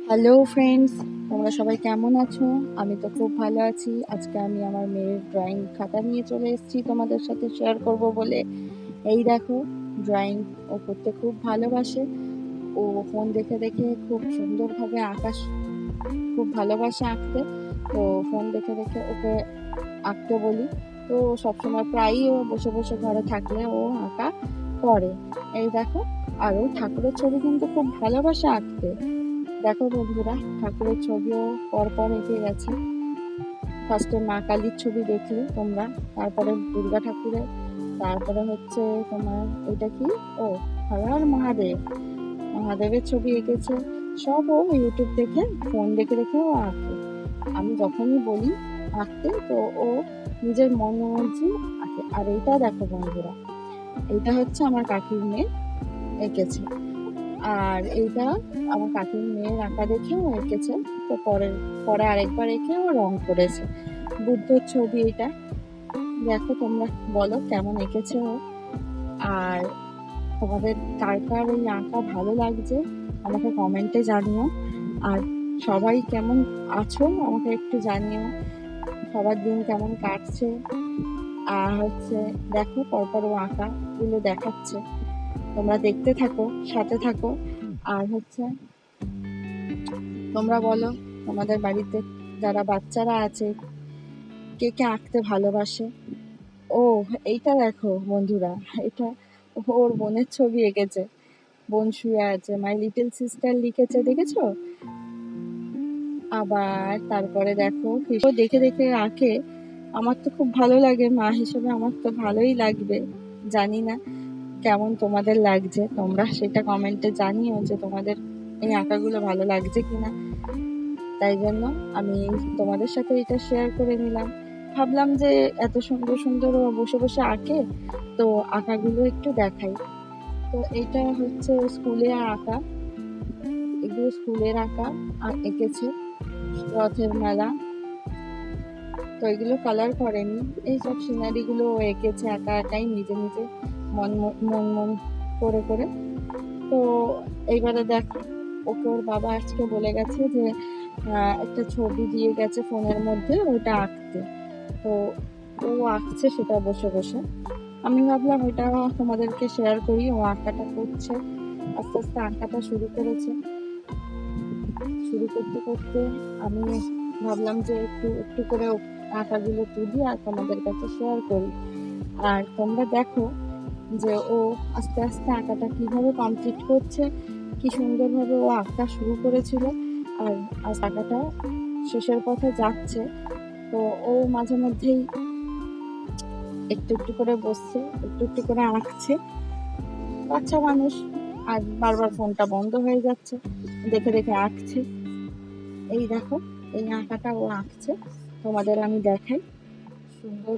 Hello friends, তোমরা সবাই কেমন আছো? আমি তো খুব ভালো আছি। আজকে আমি আমার মেয়ের ড্রয়িং খাতা নিয়ে চলে এসেছি তোমাদের সাথে শেয়ার করব বলে। এই দেখো, ড্রয়িং ও করতে খুব ভালোবাসে। ও ফোন দেখে দেখে খুব সুন্দরভাবে আকাশ খুব ভালোবাসে আঁকতে। তো ফোন দেখে দেখে ওকে আঁকতে বলি। তো সবসময় প্রায়ই ও বসে বসে ঘরে থাকলে ও আঁকা করে। এই দেখো, আর ও ঠাকুরের ছবি কিন্তু খুব ভালোবাসে আঁকতে। দেখো বন্ধুরা, ঠাকুরের ছবিও পরপর এঁকে গেছে। ফার্স্টে মা কালীর ছবি দেখলে তোমরা, তারপরে দুর্গা ঠাকুরের, তারপরে হচ্ছে তোমার এটা কি, ও হর হর মহাদেব, মহাদেবের ছবি এঁকেছে। সব ও ইউটিউব দেখে, ফোন দেখে দেখে ও আঁকে। আমি যখনই বলি আঁকতে, তো ও নিজের মন মর্জি আঁকে। আর এইটা দেখো বন্ধুরা, এইটা হচ্ছে আমার কাকির মেয়ে এঁকেছে। আর এইটা আমার কাকির মেয়ের আঁকা দেখেও এঁকেছে। তো পরে আরেকবার এঁকে ও রং করেছে। বুদ্ধর ছবি এটা। দেখো তোমরা, বলো কেমন এঁকেছে ও। আর তোমাদের কার কার এই আঁকা ভালো লাগছে আমাকে কমেন্টে জানিও। আর সবাই কেমন আছো আমাকে একটু জানিও। সবার দিন কেমন কাটছে। আর হচ্ছে দেখো, পরপর ও আঁকা গুলো দেখাচ্ছে। তোমরা দেখতে থাকো, সাথে থাকো। আর হচ্ছে তোমরা বলো, তোমাদের বাড়িতে যারা বাচ্চারা আছে কে কে আঁকতে ভালোবাসে। ও এইটা দেখো বন্ধুরা, এটা ওর বোনের ছবি এঁকেছে। বোন শুয়ে আছে, মাই লিটল সিস্টার লিখেছে, দেখেছো? আবার তারপরে দেখো, ও দেখে দেখে আঁকে। আমার তো খুব ভালো লাগে, মা হিসেবে আমার তো ভালোই লাগবে। জানি না কেমন তোমাদের লাগছে, তোমরা সেটা কমেন্টে জানিও যে তোমাদের এই আঁকাগুলো ভালো লাগছে কিনা। তাই জন্য আমি তোমাদের সাথে এটা শেয়ার করে নিলাম। ভাবলাম যে এত সুন্দর সুন্দর ও বসে বসে আঁকে, তো আঁকাগুলো একটু দেখাই। তো এইটা হচ্ছে স্কুলে আঁকা, এগুলো স্কুলের আঁকা এঁকেছে। রথের মেলা, তো এগুলো কালার করেনি। এইসব সিনারিগুলো ও এঁকেছে একা একাই নিজে নিজে, মন মন মন করে করে। তো এইবারে দেখো, ওকে ওর বাবা আজকে বলে গেছে যে একটা ছবি দিয়ে গেছে ফোনের মধ্যে, ওটা আঁকতে। তো ও আঁকছে সেটা বসে বসে। আমি ভাবলাম ওইটা তোমাদেরকে শেয়ার করি। ও আঁকাটা করছে, আস্তে আস্তে আঁকাটা শুরু করেছে। শুরু করতে করতে আমি ভাবলাম যে একটু একটু করে আঁকাগুলো তুলি আর তোমাদের কাছে শেয়ার করি। আর তোমরা দেখো যে ও আস্তে আস্তে আঁকাটা কিভাবে কমপ্লিট করছে, কি সুন্দরভাবে ও আঁকা শুরু করেছিল আর আজ আঁকাটা শেষের পথে যাচ্ছে। তো ও মাঝে মধ্যেই একটু একটু করে বসছে, একটু একটু করে আঁকছে। বাচ্চা মানুষ, আর বারবার ফোনটা বন্ধ হয়ে যাচ্ছে, দেখে দেখে আঁকছে। এই দেখো, এই আঁকাটা ও আঁকছে, তোমাদের আমি দেখাই। সুন্দর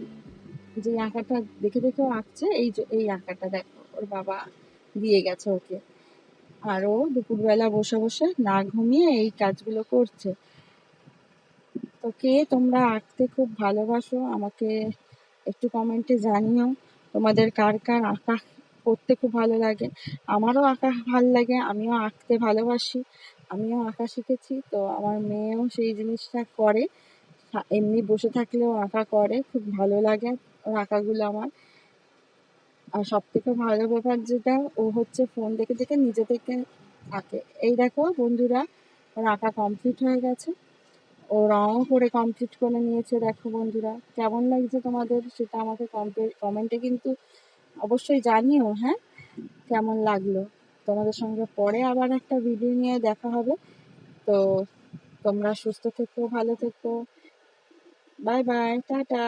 যে আঁকাটা দেখে দেখে ও আঁকছে, এই যে এই আঁকাটা দেখো ওর বাবা দিয়ে গেছে ওকে। আর ও দুপুরবেলা বসে বসে না ঘুমিয়ে এই কাজগুলো করছে। তো কে তোমরা আঁকতে খুব ভালোবাসো আমাকে একটু কমেন্টে জানিও। তোমাদের কার কার আঁকা করতে খুব ভালো লাগে। আমারও আঁকা ভালো লাগে, আমিও আঁকতে ভালোবাসি, আমিও আঁকা শিখেছি। তো আমার মেয়েও সেই জিনিসটা করে, এমনি বসে থাকলেও আঁকা করে, খুব ভালো লাগে ওর আঁকাগুলো আমার। আর সব থেকে ভালো ব্যাপার যেটা, ও হচ্ছে ফোন দেখে দেখে নিজে থেকে আঁকে। এই দেখো বন্ধুরা, ওর আঁকা কমপ্লিট হয়ে গেছে, ও রঙও করে কমপ্লিট করে নিয়েছে। দেখো বন্ধুরা, কেমন লাগছে তোমাদের সেটা আমাকে কমেন্টে কিন্তু অবশ্যই জানিও। হ্যাঁ, কেমন লাগলো। তোমাদের সঙ্গে পরে আবার একটা ভিডিও নিয়ে দেখা হবে। তো তোমরা সুস্থ থেকো, ভালো থেকো। Bye bye, tata.